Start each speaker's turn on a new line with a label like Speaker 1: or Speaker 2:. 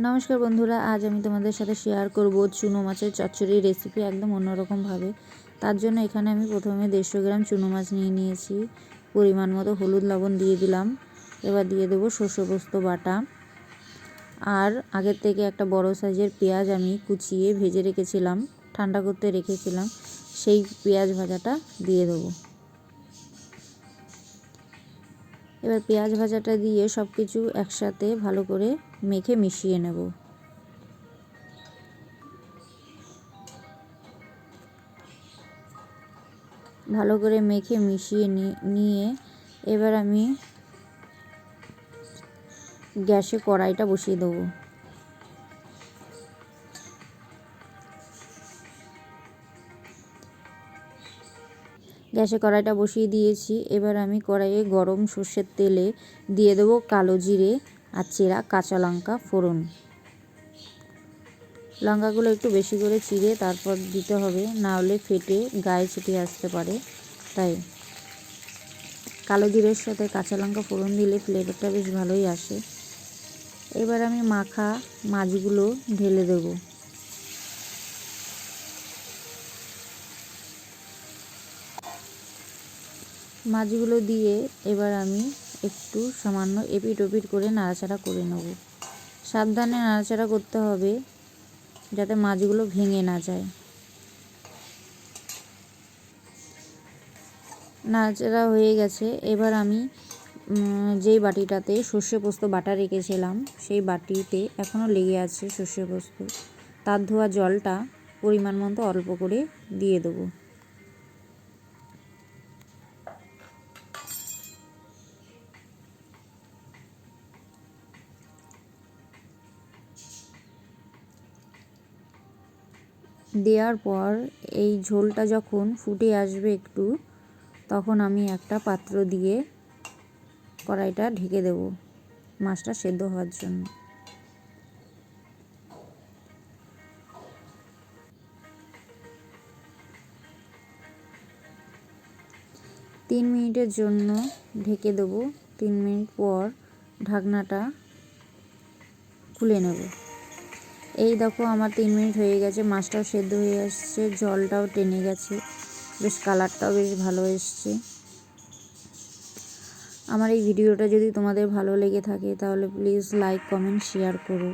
Speaker 1: নমস্কার বন্ধুরা, আজ আমি তোমাদের সাথে শেয়ার করব চুনো মাছের চচ্চড়ি রেসিপি একদম অন্যরকমভাবে। তার জন্য এখানে আমি প্রথমে 150 গ্রাম চুনো মাছ নিয়ে নিয়েছি। পরিমাণ মতো হলুদ লবণ দিয়ে দিলাম। এবার দিয়ে দেবো সর্ষে পোস্ত বাটা, আর আগের থেকে একটা বড় সাইজের পেঁয়াজ আমি কুচিয়ে ভেজে রেখেছিলাম, ঠান্ডা করতে রেখেছিলাম, সেই পেঁয়াজ ভাজাটা দিয়ে দেবো। এবার পেঁয়াজ ভাজাটা দিয়ে সব কিছু একসাথে ভালো করে মেখে মিশিয়ে নেব। ভালো করে মেখে মিশিয়ে নিয়ে এবার আমি গ্যাসে কড়াইটা বসিয়ে দেবো। গ্যাসে কড়াইটা বসিয়ে দিয়েছি। এবার আমি কড়াইয়ে গরম সর্ষের তেলে দিয়ে দেবো কালো জিরে আর চেরা কাঁচা লঙ্কা ফোড়ন। লঙ্কাগুলো একটু বেশি করে চিড়ে তারপর দিতে হবে, না হলে ফেটে গায়ে ছিটিয়ে আসতে পারে। তাই কালো জিরের সাথে কাঁচা লঙ্কা ফোড়ন দিলে ফ্লেভারটা বেশ ভালোই আসে। এবার আমি মাখা মাছগুলো ঢেলে দেব। মাছগুলো দিয়ে এবার আমি একটু সামান্য এপিট ওপিট করে নাড়াচাড়া করে নেব। সাবধানে নাড়াচাড়া করতে হবে যাতে মাছগুলো ভেঙে না যায়। নাড়াচাড়া হয়ে গেছে। এবার আমি যেই বাটিটাতে সর্ষে পোস্ত বাটা রেখেছিলাম সেই বাটিতে এখনও লেগে আছে সর্ষে পোস্ত, তার ধোয়া জলটা পরিমাণ মতো অল্প করে দিয়ে দেবো। দেওয়ার পর এই ঝোলটা যখন ফুটে আসবে একটু, তখন আমি একটা পাত্র দিয়ে কড়াইটা ঢেকে দেব মাছটা সেদ্ধ হওয়ার জন্য। তিন মিনিটের জন্য ঢেকে দেব। 3 মিনিট পর ঢাকনাটা খুলে নেব। এই দেখো আমার 3 মিনিট হয়ে গেছে, মাছটাও সেদ্ধ হয়ে আসছে, জলটাও টেনে গেছে, বেশ কালারটাও বেশ ভালো এসছে। আমার এই ভিডিওটা যদি তোমাদের ভালো লেগে থাকে তাহলে প্লিজ লাইক কমেন্ট শেয়ার করো।